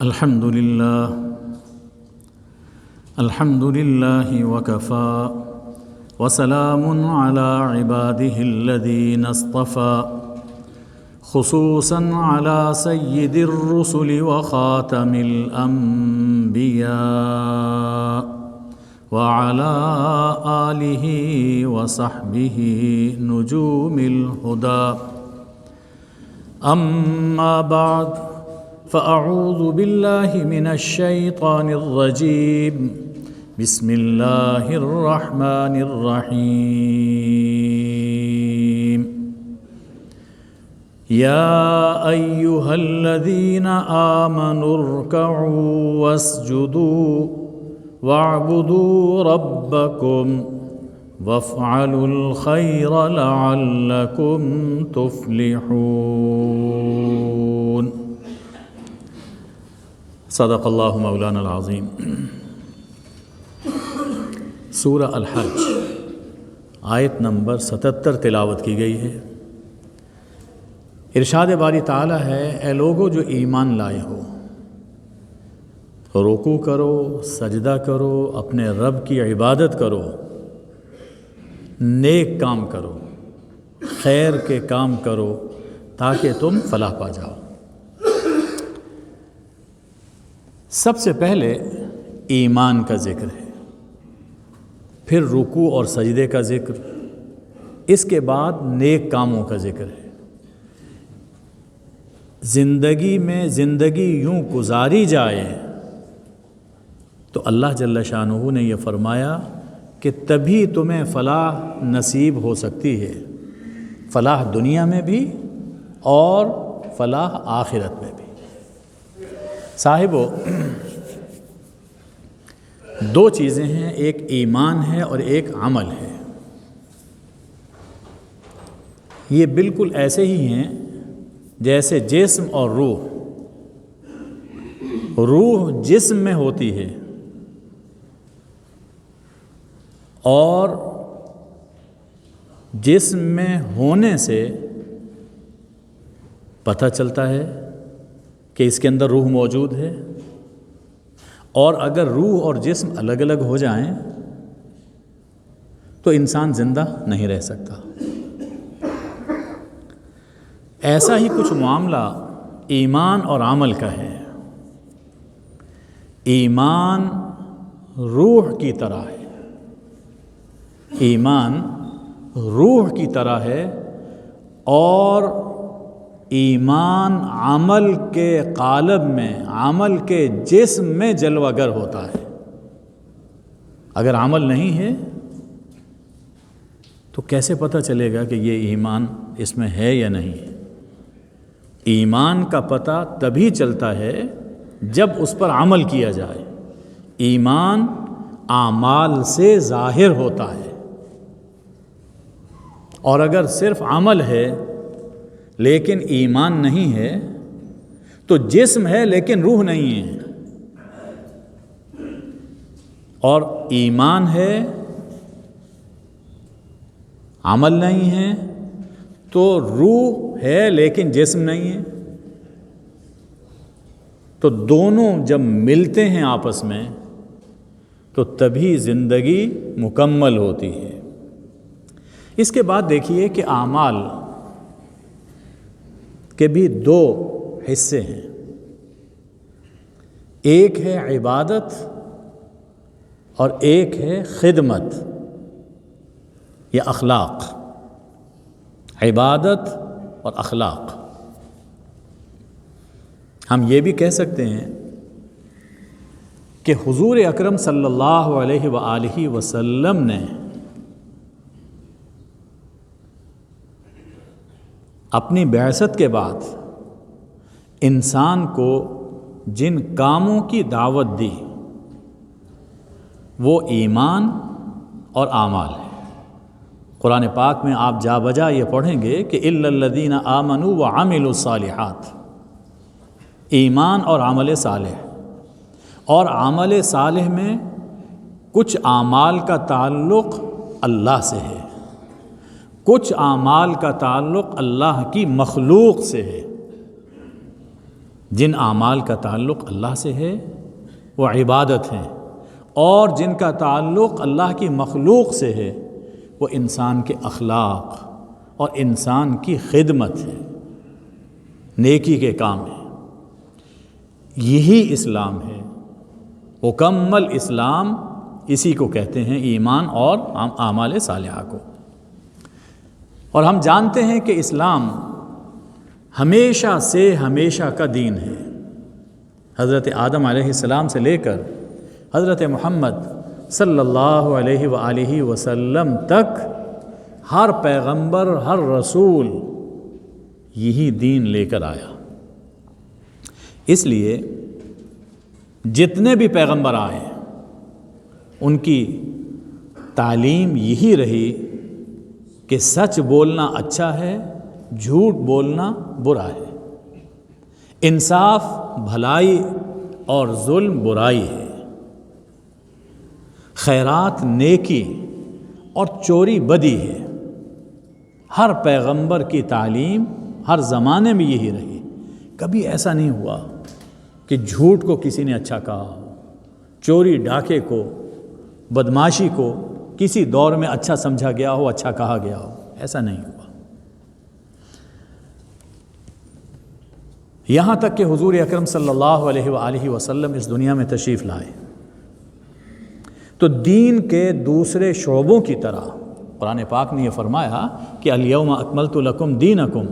الحمد لله وكفى وسلام على عباده الذين اصطفى خصوصا على سيد الرسل وخاتم الأنبياء وعلى آله وصحبه نجوم الهدى أما بعد فأعوذ بالله من الشيطان الرجيم بسم الله الرحمن الرحيم يا أيها الذين آمنوا اركعوا واسجدوا واعبدوا ربكم وافعلوا الخير لعلكم تفلحون صدق اللہ مولانا العظیم۔ سورہ الحج آیت نمبر 77 تلاوت کی گئی ہے۔ ارشاد باری تعالیٰ ہے، اے لوگو جو ایمان لائے ہو، رکوع کرو، سجدہ کرو، اپنے رب کی عبادت کرو، نیک کام کرو، خیر کے کام کرو تاکہ تم فلاح پا جاؤ۔ سب سے پہلے ایمان کا ذکر ہے، پھر رکوع اور سجدے کا ذکر، اس کے بعد نیک کاموں کا ذکر ہے۔ زندگی میں زندگی یوں گزاری جائے تو اللہ جل شانہ نے یہ فرمایا کہ تبھی تمہیں فلاح نصیب ہو سکتی ہے، فلاح دنیا میں بھی اور فلاح آخرت میں بھی۔ صاحبو، دو چیزیں ہیں، ایک ایمان ہے اور ایک عمل ہے۔ یہ بالکل ایسے ہی ہیں جیسے جسم اور روح۔ روح جسم میں ہوتی ہے اور جسم میں ہونے سے پتہ چلتا ہے کہ اس کے اندر روح موجود ہے، اور اگر روح اور جسم الگ الگ ہو جائیں تو انسان زندہ نہیں رہ سکتا۔ ایسا ہی کچھ معاملہ ایمان اور عمل کا ہے۔ ایمان روح کی طرح ہے، ایمان روح کی طرح ہے، اور ایمان عمل کے قالب میں، عمل کے جسم میں جلوہ گر ہوتا ہے۔ اگر عمل نہیں ہے تو کیسے پتہ چلے گا کہ یہ ایمان اس میں ہے یا نہیں ہے؟ ایمان کا پتہ تبھی چلتا ہے جب اس پر عمل کیا جائے۔ ایمان اعمال سے ظاہر ہوتا ہے، اور اگر صرف عمل ہے لیکن ایمان نہیں ہے تو جسم ہے لیکن روح نہیں ہے، اور ایمان ہے عمل نہیں ہے تو روح ہے لیکن جسم نہیں ہے۔ تو دونوں جب ملتے ہیں آپس میں تو تبھی زندگی مکمل ہوتی ہے۔ اس کے بعد دیکھیے کہ اعمال کے بھی دو حصے ہیں، ایک ہے عبادت اور ایک ہے خدمت یا اخلاق۔ عبادت اور اخلاق، ہم یہ بھی کہہ سکتے ہیں کہ حضور اکرم صلی اللہ علیہ وآلہ وسلم نے اپنی بعثت کے بعد انسان کو جن کاموں کی دعوت دی وہ ایمان اور اعمال ہے۔ قرآن پاک میں آپ جا بجا یہ پڑھیں گے کہ اِلَّا الَّذِينَ آمَنُوا وَعَمِلُوا الصَّالِحَاتِ، ایمان اور عمل صالح، اور عمل صالح میں کچھ اعمال کا تعلق اللہ سے ہے، کچھ اعمال کا تعلق اللہ کی مخلوق سے ہے۔ جن اعمال کا تعلق اللہ سے ہے وہ عبادت ہیں، اور جن کا تعلق اللہ کی مخلوق سے ہے وہ انسان کے اخلاق اور انسان کی خدمت ہے، نیکی کے کام ہے۔ یہی اسلام ہے، مکمل اسلام اسی کو کہتے ہیں، ایمان اور اعمال صالحہ کو۔ اور ہم جانتے ہیں کہ اسلام ہمیشہ سے ہمیشہ کا دین ہے، حضرت آدم علیہ السلام سے لے کر حضرت محمد صلی اللہ علیہ وآلہ وسلم تک ہر پیغمبر، ہر رسول یہی دین لے کر آیا۔ اس لیے جتنے بھی پیغمبر آئے ان کی تعلیم یہی رہی کہ سچ بولنا اچھا ہے، جھوٹ بولنا برا ہے، انصاف بھلائی اور ظلم برائی ہے، خیرات نیکی اور چوری بدی ہے۔ ہر پیغمبر کی تعلیم ہر زمانے میں یہی رہی۔ کبھی ایسا نہیں ہوا کہ جھوٹ کو کسی نے اچھا کہا ہو، چوری ڈاکے کو، بدماشی کو کسی دور میں اچھا سمجھا گیا ہو، اچھا کہا گیا ہو، ایسا نہیں ہوا۔ یہاں تک کہ حضور اکرم صلی اللہ علیہ وآلہ وسلم اس دنیا میں تشریف لائے تو دین کے دوسرے شعبوں کی طرح قرآن پاک نے یہ فرمایا کہ الیوم اکملت لکم دینکم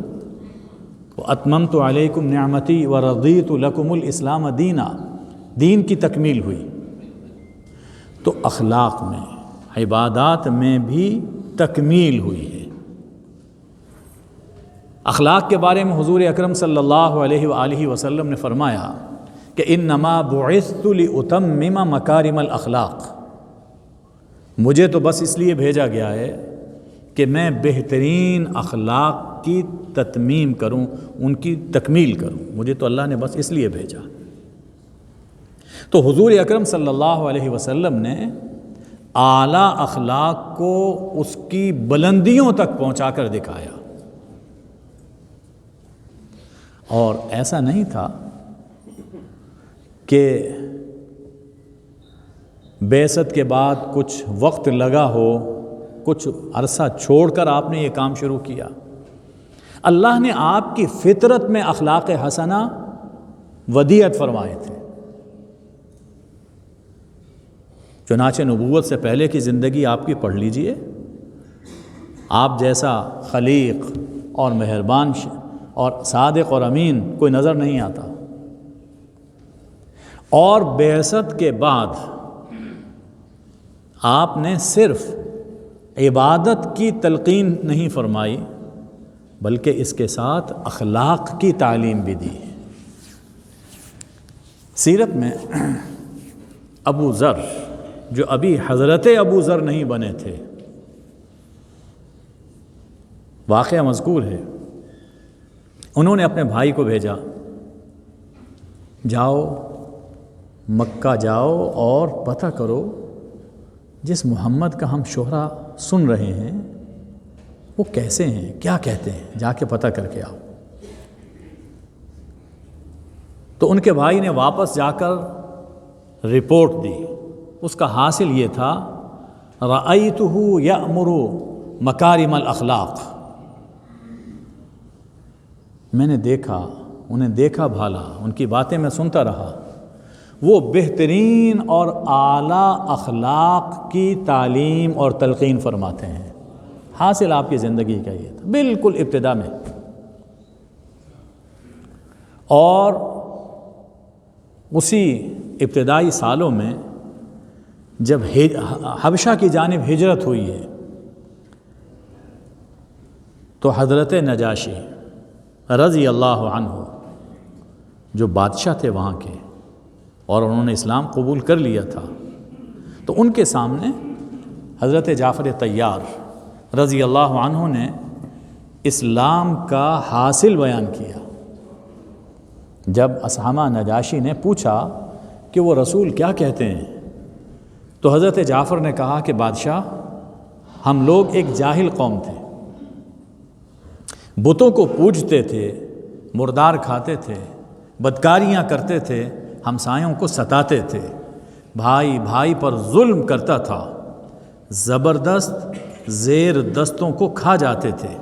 واتممت علیکم نعمتی ورضیت لکم الاسلام دینا، دین کی تکمیل ہوئی۔ تو اخلاق میں، عبادات میں بھی تکمیل ہوئی ہے۔ اخلاق کے بارے میں حضور اکرم صلی اللہ علیہ وآلہ وسلم نے فرمایا کہ انما بعثت لاتمم مکارم الاخلاق، مجھے تو بس اس لیے بھیجا گیا ہے کہ میں بہترین اخلاق کی تتمیم کروں، ان کی تکمیل کروں، مجھے تو اللہ نے بس اس لیے بھیجا۔ تو حضور اکرم صلی اللہ علیہ وسلم نے اعلیٰ اخلاق کو اس کی بلندیوں تک پہنچا کر دکھایا۔ اور ایسا نہیں تھا کہ بعثت کے بعد کچھ وقت لگا ہو، کچھ عرصہ چھوڑ کر آپ نے یہ کام شروع کیا۔ اللہ نے آپ کی فطرت میں اخلاق حسنہ ودیعت فرمائے تھے۔ چنانچہ نبوت سے پہلے کی زندگی آپ کی پڑھ لیجئے، آپ جیسا خلیق اور مہربان اور صادق اور امین کوئی نظر نہیں آتا۔ اور بعثت کے بعد آپ نے صرف عبادت کی تلقین نہیں فرمائی بلکہ اس کے ساتھ اخلاق کی تعلیم بھی دی۔ سیرت میں ابو ذر، جو ابھی حضرت ابو ذر نہیں بنے تھے، واقعہ مذکور ہے، انہوں نے اپنے بھائی کو بھیجا، جاؤ مکہ جاؤ اور پتہ کرو جس محمد کا ہم شہرہ سن رہے ہیں وہ کیسے ہیں، کیا کہتے ہیں، جا کے پتہ کر کے آؤ۔ تو ان کے بھائی نے واپس جا کر رپورٹ دی، اس کا حاصل یہ تھا رأیتہ یأمر مکارم الاخلاق، میں نے دیکھا، انہیں دیکھا بھالا، ان کی باتیں میں سنتا رہا، وہ بہترین اور اعلیٰ اخلاق کی تعلیم اور تلقین فرماتے ہیں۔ حاصل آپ کی زندگی کا یہ تھا بالکل ابتدا میں۔ اور اسی ابتدائی سالوں میں جب حبشہ کی جانب ہجرت ہوئی ہے تو حضرت نجاشی رضی اللہ عنہ جو بادشاہ تھے وہاں کے، اور انہوں نے اسلام قبول کر لیا تھا، تو ان کے سامنے حضرت جعفر طیار رضی اللہ عنہ نے اسلام کا حاصل بیان کیا۔ جب اسامہ نجاشی نے پوچھا کہ وہ رسول کیا کہتے ہیں تو حضرت جعفر نے کہا کہ بادشاہ، ہم لوگ ایک جاہل قوم تھے، بتوں کو پوجتے تھے، مردار کھاتے تھے، بدکاریاں کرتے تھے، ہمسایوں کو ستاتے تھے، بھائی بھائی پر ظلم کرتا تھا، زبردست زیر دستوں کو کھا جاتے تھے۔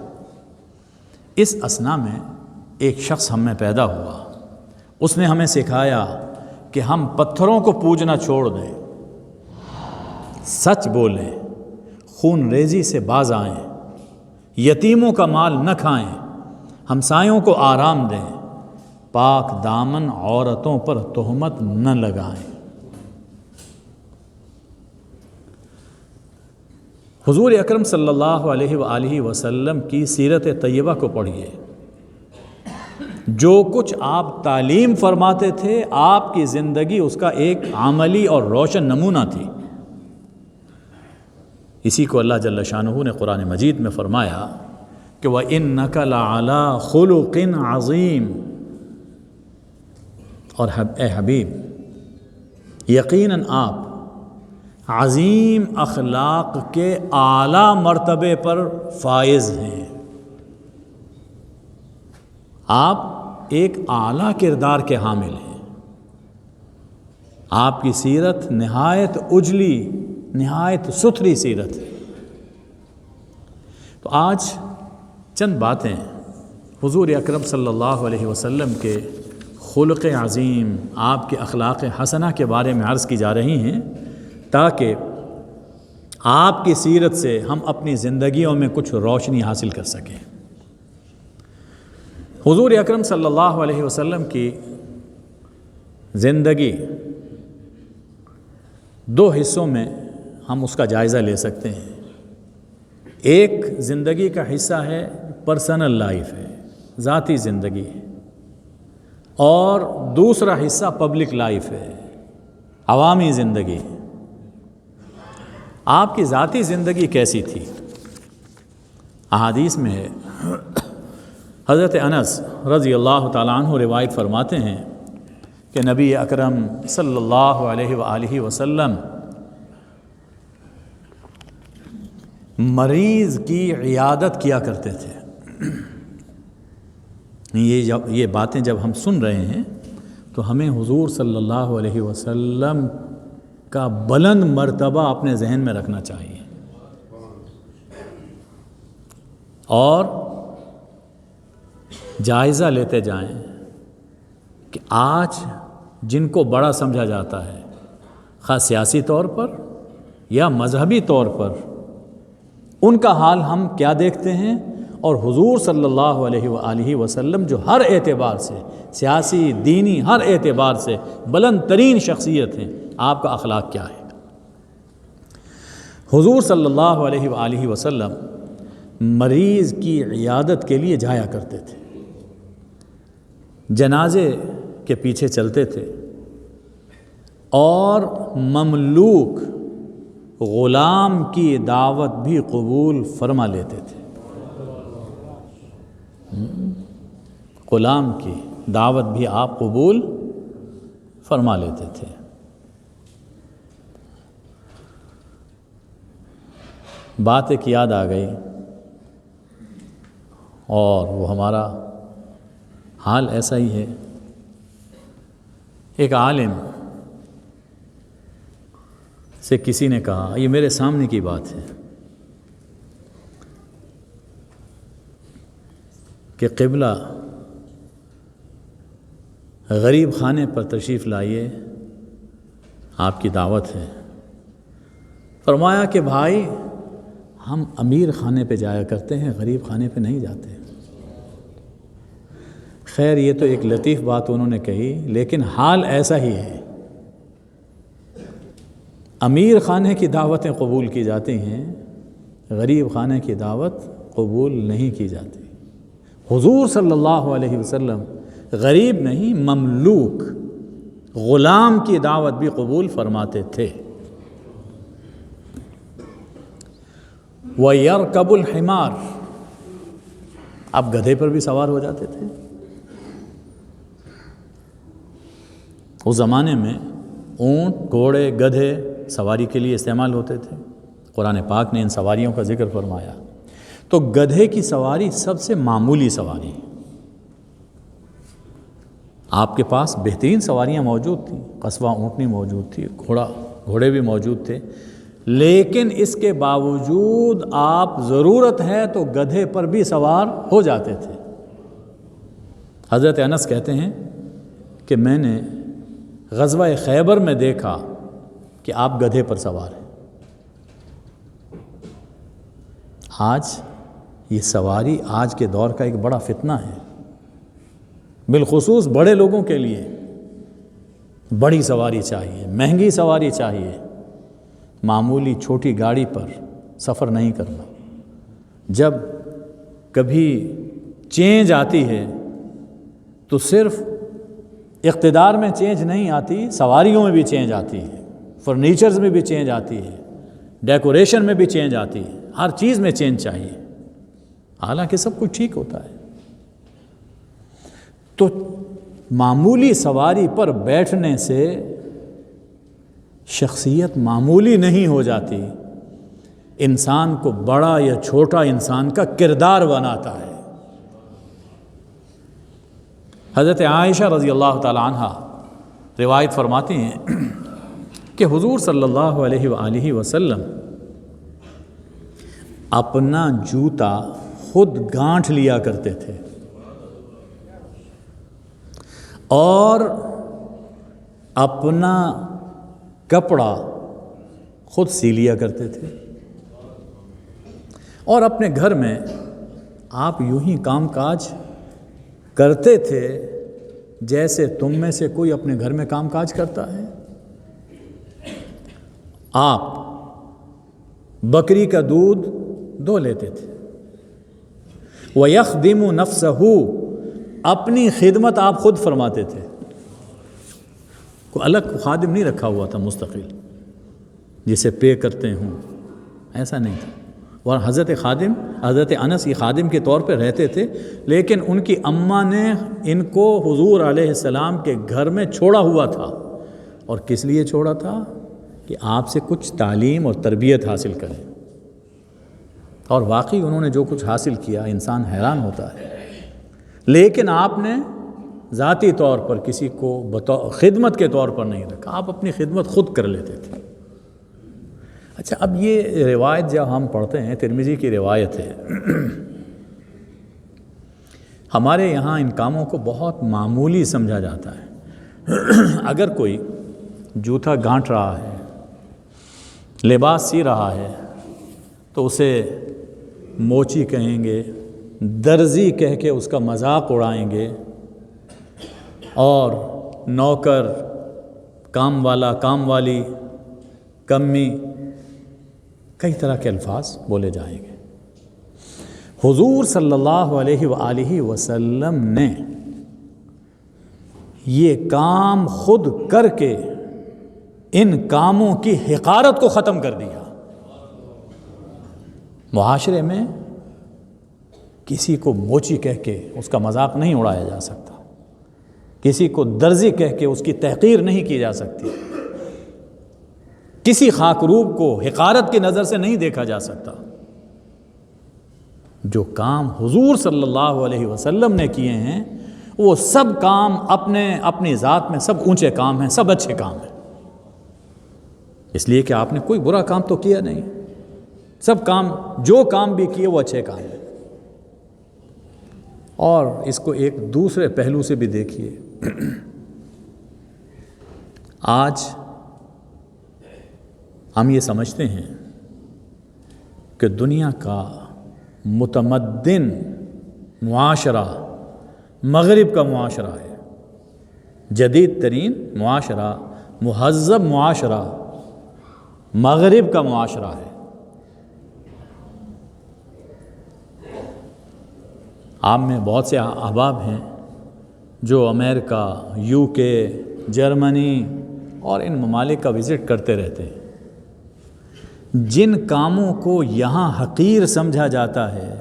اس اثنا میں ایک شخص ہم میں پیدا ہوا، اس نے ہمیں سکھایا کہ ہم پتھروں کو پوجنا چھوڑ دیں، سچ بولیں، خون ریزی سے باز آئیں، یتیموں کا مال نہ کھائیں، ہمسایوں کو آرام دیں، پاک دامن عورتوں پر تہمت نہ لگائیں۔ حضور اکرم صلی اللہ علیہ وآلہ وسلم کی سیرت طیبہ کو پڑھیے۔ جو کچھ آپ تعلیم فرماتے تھے، آپ کی زندگی اس کا ایک عملی اور روشن نمونہ تھی۔ اسی کو اللہ جل شانہ نے قرآن مجید میں فرمایا کہ وَإِنَّكَ لَعَلَىٰ خُلُقٍ عَظِيمٍ، اور اے حبیب یقیناً آپ عظیم اخلاق کے اعلیٰ مرتبے پر فائز ہیں، آپ ایک اعلیٰ کردار کے حامل ہیں، آپ کی سیرت نہایت اجلی، نہایت ستھری سیرت ہے۔ تو آج چند باتیں حضور اکرم صلی اللہ علیہ وسلم کے خلق عظیم، آپ کے اخلاق حسنہ کے بارے میں عرض کی جا رہی ہیں، تاکہ آپ کی سیرت سے ہم اپنی زندگیوں میں کچھ روشنی حاصل کر سکیں۔ حضور اکرم صلی اللہ علیہ وسلم کی زندگی دو حصوں میں ہم اس کا جائزہ لے سکتے ہیں۔ ایک زندگی کا حصہ ہے پرسنل لائف ہے، ذاتی زندگی ہے، اور دوسرا حصہ پبلک لائف ہے، عوامی زندگی۔ آپ کی ذاتی زندگی کیسی تھی؟ احادیث میں ہے، حضرت انس رضی اللہ تعالیٰ عنہ روایت فرماتے ہیں کہ نبی اکرم صلی اللہ علیہ وآلہ وسلم مریض کی عیادت کیا کرتے تھے۔ یہ باتیں جب ہم سن رہے ہیں تو ہمیں حضور صلی اللہ علیہ وسلم کا بلند مرتبہ اپنے ذہن میں رکھنا چاہیے، اور جائزہ لیتے جائیں کہ آج جن کو بڑا سمجھا جاتا ہے، خاص سیاسی طور پر یا مذہبی طور پر، ان کا حال ہم کیا دیکھتے ہیں، اور حضور صلی اللہ علیہ وآلہ وسلم جو ہر اعتبار سے، سیاسی، دینی، ہر اعتبار سے بلند ترین شخصیت ہیں، آپ کا اخلاق کیا ہے؟ حضور صلی اللہ علیہ وآلہ وسلم مریض کی عیادت کے لیے جایا کرتے تھے، جنازے کے پیچھے چلتے تھے، اور مملوک غلام کی دعوت بھی قبول فرما لیتے تھے۔ غلام کی دعوت بھی آپ قبول فرما لیتے تھے۔ بات ایک یاد آ گئی، اور وہ ہمارا حال ایسا ہی ہے۔ ایک عالم سے کسی نے کہا، یہ میرے سامنے کی بات ہے، کہ قبلہ غریب خانے پر تشریف لائیے، آپ کی دعوت ہے۔ فرمایا کہ بھائی ہم امیر خانے پہ جایا کرتے ہیں، غریب خانے پہ نہیں جاتے۔ خیر یہ تو ایک لطیف بات انہوں نے کہی، لیکن حال ایسا ہی ہے۔ امیر خانے کی دعوتیں قبول کی جاتی ہیں، غریب خانے کی دعوت قبول نہیں کی جاتی۔ حضور صلی اللہ علیہ وسلم غریب نہیں، مملوک غلام کی دعوت بھی قبول فرماتے تھے۔ وَيَرْكَبُ الْحِمَارِ، آپ گدھے پر بھی سوار ہو جاتے تھے۔ اس زمانے میں اونٹ، گھوڑے، گدھے سواری کے لیے استعمال ہوتے تھے۔ قرآن پاک نے ان سواریوں کا ذکر فرمایا۔ تو گدھے کی سواری سب سے معمولی سواری، آپ کے پاس بہترین سواریاں موجود تھیں، قصوہ اونٹنی موجود تھی، گھوڑے بھی موجود تھے، لیکن اس کے باوجود آپ ضرورت ہے تو گدھے پر بھی سوار ہو جاتے تھے۔ حضرت انس کہتے ہیں کہ میں نے غزوہ خیبر میں دیکھا کہ آپ گدھے پر سوار ہیں۔ آج یہ سواری آج کے دور کا ایک بڑا فتنہ ہے، بالخصوص بڑے لوگوں کے لیے بڑی سواری چاہیے، مہنگی سواری چاہیے، معمولی چھوٹی گاڑی پر سفر نہیں کرنا۔ جب کبھی چینج آتی ہے تو صرف اقتدار میں چینج نہیں آتی، سواریوں میں بھی چینج آتی ہے، فرنیچرز میں بھی چینج آتی ہے، ڈیکوریشن میں بھی چینج آتی ہے، ہر چیز میں چینج چاہیے، حالانکہ سب کچھ ٹھیک ہوتا ہے۔ تو معمولی سواری پر بیٹھنے سے شخصیت معمولی نہیں ہو جاتی، انسان کو بڑا یا چھوٹا انسان کا کردار بناتا ہے۔ حضرت عائشہ رضی اللہ تعالی عنہ روایت فرماتی ہیں کہ حضور صلی اللہ علیہ وآلہ وسلم اپنا جوتا خود گانٹھ لیا کرتے تھے اور اپنا کپڑا خود سی لیا کرتے تھے، اور اپنے گھر میں آپ یوں ہی کام کاج کرتے تھے جیسے تم میں سے کوئی اپنے گھر میں کام کاج کرتا ہے۔ آپ بکری کا دودھ دو لیتے تھے، وَيَخْدِمُ نَفْسَهُ، اپنی خدمت آپ خود فرماتے تھے، کوئی الگ خادم نہیں رکھا ہوا تھا مستقل جسے پے کرتے ہوں، ایسا نہیں تھا۔ اور حضرت انس یہ خادم کے طور پہ رہتے تھے، لیکن ان کی اماں نے ان کو حضور علیہ السلام کے گھر میں چھوڑا ہوا تھا، اور کس لیے چھوڑا تھا؟ کہ آپ سے کچھ تعلیم اور تربیت حاصل کریں، اور واقعی انہوں نے جو کچھ حاصل کیا انسان حیران ہوتا ہے۔ لیکن آپ نے ذاتی طور پر کسی کو خدمت کے طور پر نہیں رکھا، آپ اپنی خدمت خود کر لیتے تھے۔ اچھا، اب یہ روایت جب ہم پڑھتے ہیں، ترمذی کی روایت ہے، ہمارے یہاں ان کاموں کو بہت معمولی سمجھا جاتا ہے۔ اگر کوئی جوتا گانٹھ رہا ہے، لباس سی رہا ہے، تو اسے موچی کہیں گے، درزی کہہ کے اس کا مذاق اڑائیں گے، اور نوکر، کام والا، کام والی، کمی، کئی طرح کے الفاظ بولے جائیں گے۔ حضور صلی اللہ علیہ وآلہ وسلم نے یہ کام خود کر کے ان کاموں کی حقارت کو ختم کر دیا۔ معاشرے میں کسی کو موچی کہہ کے اس کا مذاق نہیں اڑایا جا سکتا، کسی کو درزی کہہ کے اس کی تحقیر نہیں کی جا سکتی، کسی خاکروب کو حقارت کی نظر سے نہیں دیکھا جا سکتا۔ جو کام حضور صلی اللہ علیہ وسلم نے کیے ہیں وہ سب کام اپنی ذات میں سب اونچے کام ہیں، سب اچھے کام ہیں، اس لیے کہ آپ نے کوئی برا کام تو کیا نہیں، سب کام، جو کام بھی کیے وہ اچھے کام ہیں۔ اور اس کو ایک دوسرے پہلو سے بھی دیکھیے، آج ہم یہ سمجھتے ہیں کہ دنیا کا متمدن معاشرہ مغرب کا معاشرہ ہے، جدید ترین معاشرہ، مہذب معاشرہ مغرب کا معاشرہ ہے۔ آپ میں بہت سے احباب ہیں جو امریکہ، UK، جرمنی اور ان ممالک کا وزٹ کرتے رہتے ہیں۔ جن کاموں کو یہاں حقیر سمجھا جاتا ہے،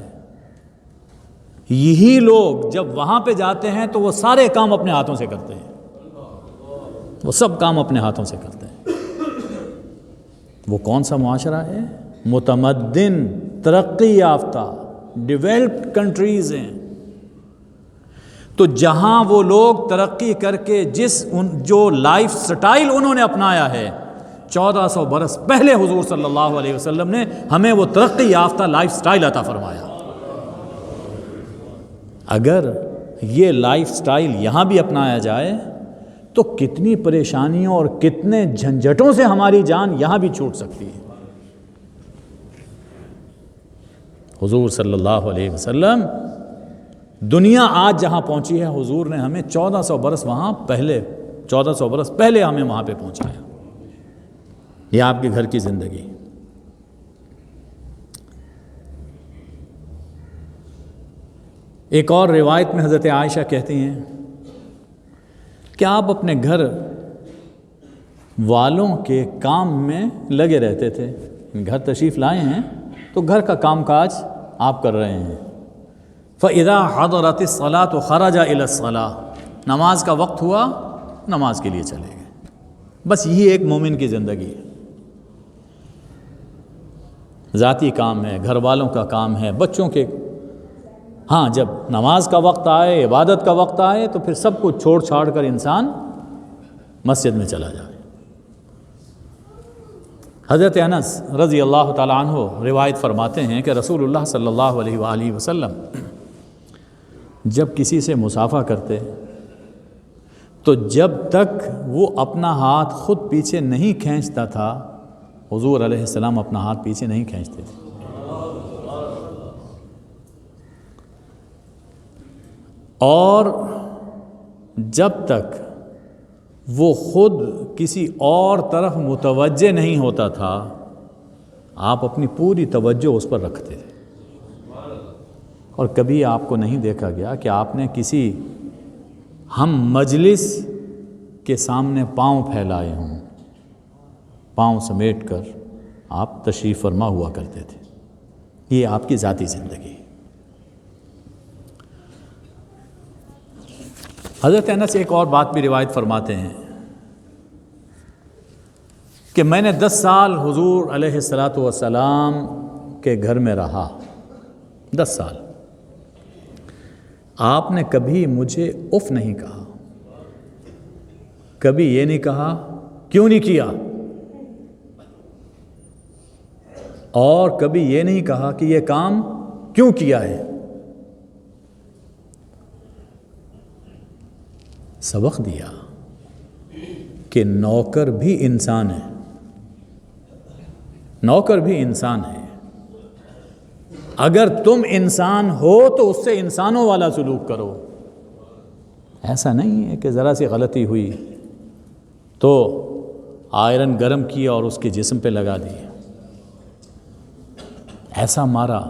یہی لوگ جب وہاں پہ جاتے ہیں تو وہ سارے کام اپنے ہاتھوں سے کرتے ہیں، وہ سب کام اپنے ہاتھوں سے کرتے ہیں۔ وہ کون سا معاشرہ ہے؟ متمدن، ترقی یافتہ، ڈیولپڈ کنٹریز ہیں۔ تو جہاں وہ لوگ ترقی کر کے جو لائف سٹائل انہوں نے اپنایا ہے، 1400 برس پہلے حضور صلی اللہ علیہ وسلم نے ہمیں وہ ترقی یافتہ لائف سٹائل عطا فرمایا۔ اگر یہ لائف سٹائل یہاں بھی اپنایا جائے تو کتنی پریشانیوں اور کتنے جھنجھٹوں سے ہماری جان یہاں بھی چھوٹ سکتی ہے۔ حضور صلی اللہ علیہ وسلم، دنیا آج جہاں پہنچی ہے، حضور نے ہمیں 1400 برس پہلے ہمیں وہاں پہ پہنچایا۔ یہ آپ کے گھر کی زندگی۔ ایک اور روایت میں حضرت عائشہ کہتی ہیں کہ آپ اپنے گھر والوں کے کام میں لگے رہتے تھے، گھر تشریف لائے ہیں تو گھر کا کام کاج آپ کر رہے ہیں۔ فَإِذَا حَضَرَتِ الصَّلَاةُ خَرَجَ إِلَى الصَّلَاةِ، نماز کا وقت ہوا، نماز کے لیے چلے گئے۔ بس یہی ایک مومن کی زندگی ہے۔ ذاتی کام ہے، گھر والوں کا کام ہے، بچوں کے، ہاں جب نماز کا وقت آئے، عبادت کا وقت آئے تو پھر سب کچھ چھوڑ چھاڑ کر انسان مسجد میں چلا جائے۔ حضرت انس رضی اللہ تعالیٰ عنہ روایت فرماتے ہیں کہ رسول اللہ صلی اللہ علیہ وآلہ وسلم جب کسی سے مصافحہ کرتے تو جب تک وہ اپنا ہاتھ خود پیچھے نہیں کھینچتا تھا، حضور علیہ السلام اپنا ہاتھ پیچھے نہیں کھینچتے تھے، اور جب تک وہ خود کسی اور طرف متوجہ نہیں ہوتا تھا، آپ اپنی پوری توجہ اس پر رکھتے تھے۔ اور کبھی آپ کو نہیں دیکھا گیا کہ آپ نے کسی ہم مجلس کے سامنے پاؤں پھیلائے ہوں، پاؤں سمیٹ کر آپ تشریف فرما ہوا کرتے تھے۔ یہ آپ کی ذاتی زندگی۔ حضرت انس ایک اور بات بھی روایت فرماتے ہیں کہ میں نے 10 سال حضور علیہ السلام کے گھر میں رہا، 10 سال۔ آپ نے کبھی مجھے اف نہیں کہا، کبھی یہ نہیں کہا کیوں نہیں کیا، اور کبھی یہ نہیں کہا کہ یہ کام کیوں کیا ہے۔ سبق دیا کہ نوکر بھی انسان ہے، نوکر بھی انسان ہے۔ اگر تم انسان ہو تو اس سے انسانوں والا سلوک کرو۔ ایسا نہیں ہے کہ ذرا سی غلطی ہوئی تو آئرن گرم کیا اور اس کے جسم پہ لگا دی، ایسا مارا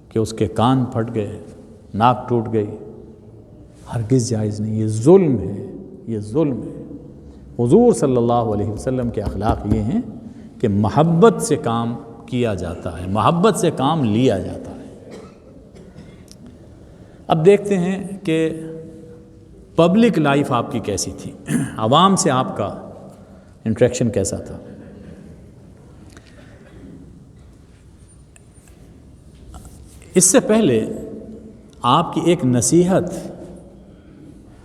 کہ اس کے کان پھٹ گئے، ناک ٹوٹ گئی، ہرگز جائز نہیں۔ یہ ظلم ہے، یہ ظلم ہے۔ حضور صلی اللہ علیہ وسلم کے اخلاق یہ ہیں کہ محبت سے کام کیا جاتا ہے، محبت سے کام لیا جاتا ہے۔ اب دیکھتے ہیں کہ پبلک لائف آپ کی کیسی تھی، عوام سے آپ کا انٹریکشن کیسا تھا۔ اس سے پہلے آپ کی ایک نصیحت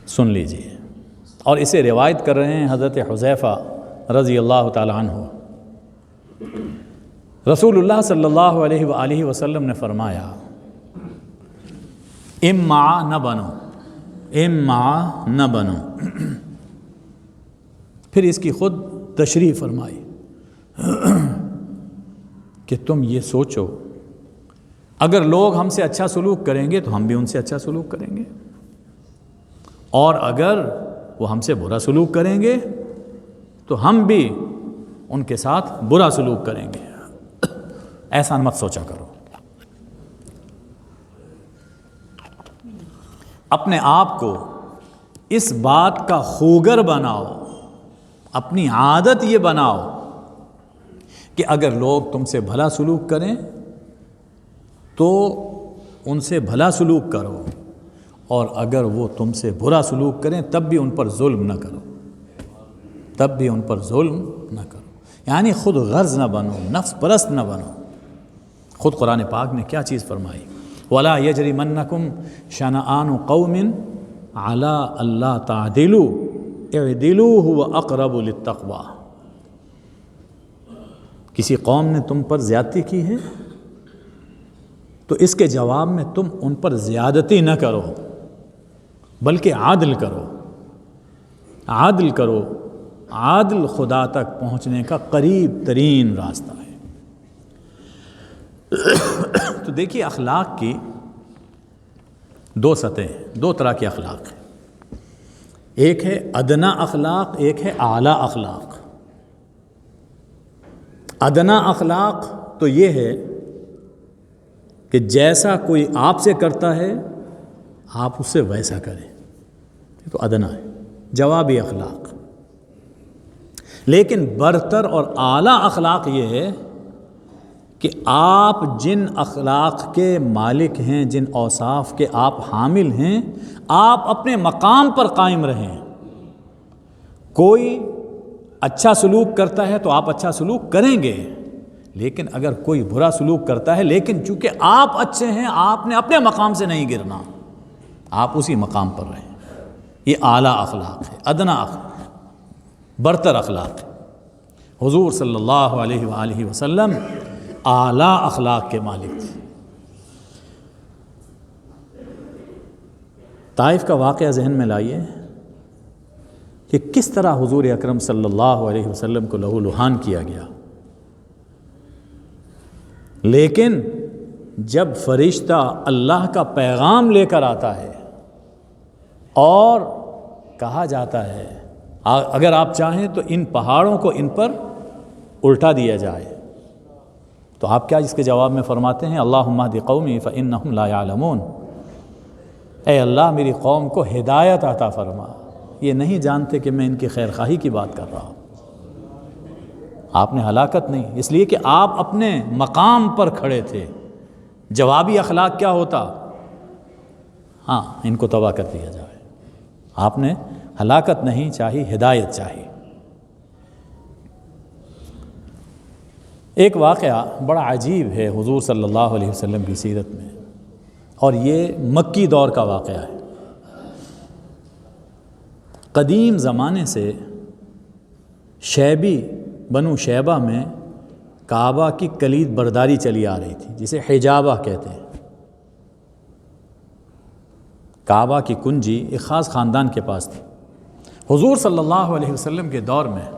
سن لیجیے، اور اسے روایت کر رہے ہیں حضرت حذیفہ رضی اللہ تعالی عنہ۔ رسول اللہ صلی اللہ علیہ وآلہ وسلم نے فرمایا، امعا نہ بنو، امعا نہ بنو۔ پھر اس کی خود تشریح فرمائی کہ تم یہ سوچو اگر لوگ ہم سے اچھا سلوک کریں گے تو ہم بھی ان سے اچھا سلوک کریں گے، اور اگر وہ ہم سے برا سلوک کریں گے تو ہم بھی ان کے ساتھ برا سلوک کریں گے۔ ایسا مت سوچا کرو، اپنے آپ کو اس بات کا خوگر بناؤ، اپنی عادت یہ بناؤ کہ اگر لوگ تم سے بھلا سلوک کریں تو ان سے بھلا سلوک کرو، اور اگر وہ تم سے برا سلوک کریں تب بھی ان پر ظلم نہ کرو، تب بھی ان پر ظلم نہ کرو۔ یعنی خود غرض نہ بنو، نفس پرست نہ بنو۔ خود قرآن پاک نے کیا چیز فرمائی، وَلَا يَجْرِمَنَّكُمْ شَنَآنُ قَوْمٍ علی اللہ تعدلوا اعدلوا هو اقرب للتقوی. کسی قوم نے تم پر زیادتی کی ہے تو اس کے جواب میں تم ان پر زیادتی نہ کرو بلکہ عادل کرو. عادل کرو. عادل خدا تک پہنچنے کا قریب ترین راستہ ہے. تو دیکھیے اخلاق کی دو سطحیں ہیں، دو طرح کے اخلاق ہیں. ایک ہے ادنا اخلاق، ایک ہے اعلیٰ اخلاق. ادنا اخلاق تو یہ ہے کہ جیسا کوئی آپ سے کرتا ہے آپ اس سے ویسا کریں، یہ تو ادنا ہے، جوابی اخلاق. لیکن برتر اور اعلیٰ اخلاق یہ ہے کہ آپ جن اخلاق کے مالک ہیں، جن اوصاف کے آپ حامل ہیں، آپ اپنے مقام پر قائم رہیں. کوئی اچھا سلوک کرتا ہے تو آپ اچھا سلوک کریں گے، لیکن اگر کوئی برا سلوک کرتا ہے، لیکن چونکہ آپ اچھے ہیں آپ نے اپنے مقام سے نہیں گرنا، آپ اسی مقام پر رہیں. یہ اعلیٰ اخلاق ہے. ادنا اخلاق برتر اخلاق ہے. حضور صلی اللہ علیہ وآلہ وسلم اعلیٰ اخلاق کے مالک تھے. طائف کا واقعہ ذہن میں لائیے کہ کس طرح حضور اکرم صلی اللہ علیہ وسلم کو لہو لہان کیا گیا. لیکن جب فرشتہ اللہ کا پیغام لے کر آتا ہے اور کہا جاتا ہے اگر آپ چاہیں تو ان پہاڑوں کو ان پر الٹا دیا جائے، تو آپ کیا اس کے جواب میں فرماتے ہیں؟ اللہم اہد قومی فانہم لا یعلمون. اے اللہ میری قوم کو ہدایت عطا فرما، یہ نہیں جانتے کہ میں ان کی خیر خواہی کی بات کر رہا ہوں. آپ نے ہلاکت نہیں، اس لیے کہ آپ اپنے مقام پر کھڑے تھے. جوابی اخلاق کیا ہوتا؟ ہاں ان کو تباہ کر دیا جائے. آپ نے ہلاکت نہیں چاہی، ہدایت چاہی. ایک واقعہ بڑا عجیب ہے حضور صلی اللہ علیہ وسلم کی سیرت میں، اور یہ مکی دور کا واقعہ ہے. قدیم زمانے سے شیبی بنو شیبہ میں کعبہ کی کلید برداری چلی آ رہی تھی، جسے حجابہ کہتے ہیں. کعبہ کی کنجی ایک خاص خاندان کے پاس تھی. حضور صلی اللہ علیہ وسلم کے دور میں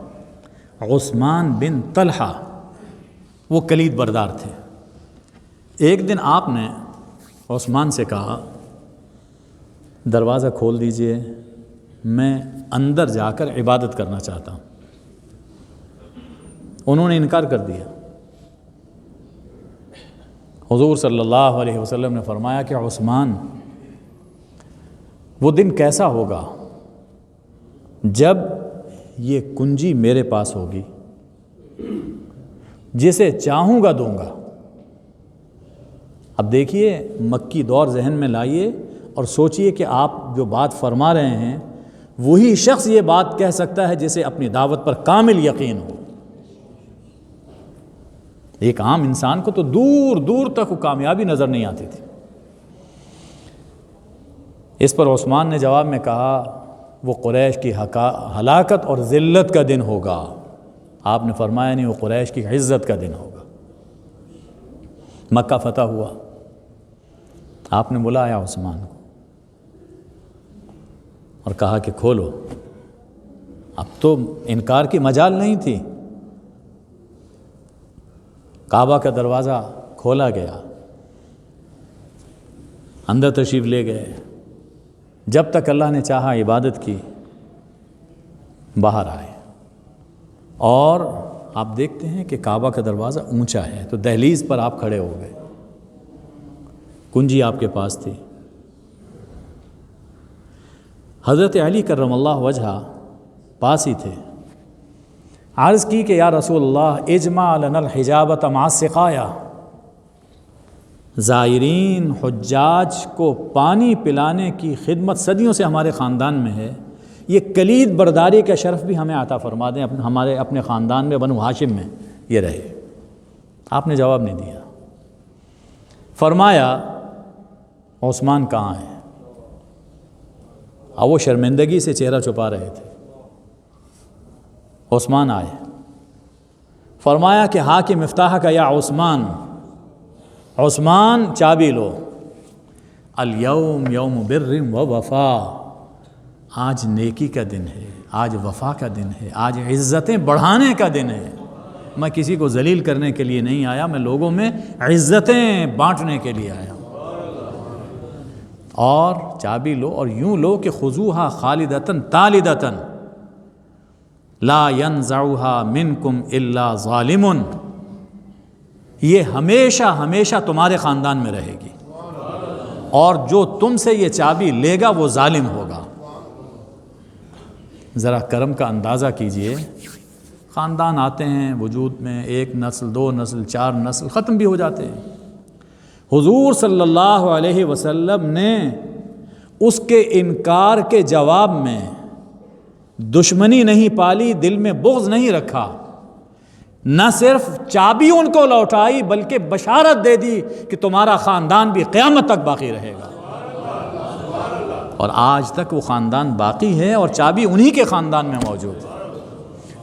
عثمان بن طلحہ وہ کلید بردار تھے. ایک دن آپ نے عثمان سے کہا دروازہ کھول دیجئے، میں اندر جا کر عبادت کرنا چاہتا ہوں. انہوں نے انکار کر دیا. حضور صلی اللہ علیہ وسلم نے فرمایا کہ عثمان وہ دن کیسا ہوگا جب یہ کنجی میرے پاس ہوگی، جسے چاہوں گا دوں گا. اب دیکھیے مکی دور ذہن میں لائیے اور سوچئے کہ آپ جو بات فرما رہے ہیں وہی شخص یہ بات کہہ سکتا ہے جسے اپنی دعوت پر کامل یقین ہو. ایک عام انسان کو تو دور دور تک وہ کامیابی نظر نہیں آتی تھی. اس پر عثمان نے جواب میں کہا وہ قریش کی ہلاکت اور ذلت کا دن ہوگا. آپ نے فرمایا نہیں، وہ قریش کی عزت کا دن ہوگا. مکہ فتح ہوا، آپ نے بلایا عثمان کو اور کہا کہ کھولو. اب تو انکار کی مجال نہیں تھی. کعبہ کا دروازہ کھولا گیا، اندر تشریف لے گئے. جب تک اللہ نے چاہا عبادت کی، باہر آئے اور آپ دیکھتے ہیں کہ کعبہ کا دروازہ اونچا ہے تو دہلیز پر آپ کھڑے ہو گئے. کنجی آپ کے پاس تھی. حضرت علی کرم اللہ وجہہ پاس ہی تھے. عرض کی کہ یا رسول اللہ اجمع لنا الحجابۃ مع السقایا. زائرین حجاج کو پانی پلانے کی خدمت صدیوں سے ہمارے خاندان میں ہے، یہ کلید برداری کا شرف بھی ہمیں عطا فرما دیں، ہمارے اپنے خاندان میں بنو ہاشم میں یہ رہے. آپ نے جواب نہیں دیا. فرمایا عثمان کہاں ہے؟ اور وہ شرمندگی سے چہرہ چھپا رہے تھے. عثمان آئے، فرمایا کہ حاکم مفتاح کا یا عثمان، عثمان چابی لو. الیوم یوم بر و وفا، آج نیکی کا دن ہے، آج وفا کا دن ہے، آج عزتیں بڑھانے کا دن ہے. میں کسی کو ذلیل کرنے کے لیے نہیں آیا، میں لوگوں میں عزتیں بانٹنے کے لیے آیا. اور چابی لو اور یوں لو کہ خذوہا خالدتاً تالدتاً لا ینزعها منکم الا ظالم، یہ ہمیشہ ہمیشہ تمہارے خاندان میں رہے گی، اور جو تم سے یہ چابی لے گا وہ ظالم ہوگا. ذرا کرم کا اندازہ کیجئے، خاندان آتے ہیں وجود میں، ایک نسل، دو نسل، چار نسل، ختم بھی ہو جاتے ہیں. حضور صلی اللہ علیہ وسلم نے اس کے انکار کے جواب میں دشمنی نہیں پالی، دل میں بغض نہیں رکھا، نہ صرف چابی ان کو لوٹائی بلکہ بشارت دے دی کہ تمہارا خاندان بھی قیامت تک باقی رہے گا. اور آج تک وہ خاندان باقی ہے اور چابی انہی کے خاندان میں موجود ہے.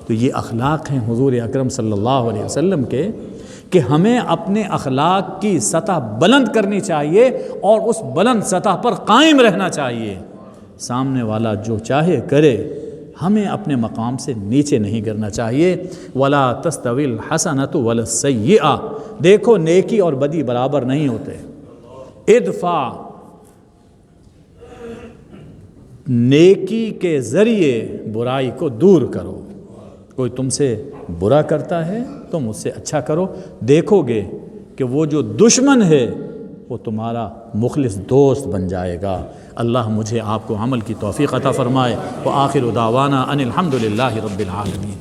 تو یہ اخلاق ہیں حضور اکرم صلی اللہ علیہ وسلم کے، کہ ہمیں اپنے اخلاق کی سطح بلند کرنی چاہیے اور اس بلند سطح پر قائم رہنا چاہیے. سامنے والا جو چاہے کرے، ہمیں اپنے مقام سے نیچے نہیں گرنا چاہیے. وَلَا تَسْتَوِي الْحَسَنَةُ وَلَا السَّيِّئَةُ، دیکھو نیکی اور بدی برابر نہیں ہوتے. ادفع، نیکی کے ذریعے برائی کو دور کرو. کوئی تم سے برا کرتا ہے تم اس سے اچھا کرو، دیکھو گے کہ وہ جو دشمن ہے وہ تمہارا مخلص دوست بن جائے گا. اللہ مجھے آپ کو عمل کی توفیق عطا فرمائے. وآخر دعوانا ان الحمد للہ رب العالمین.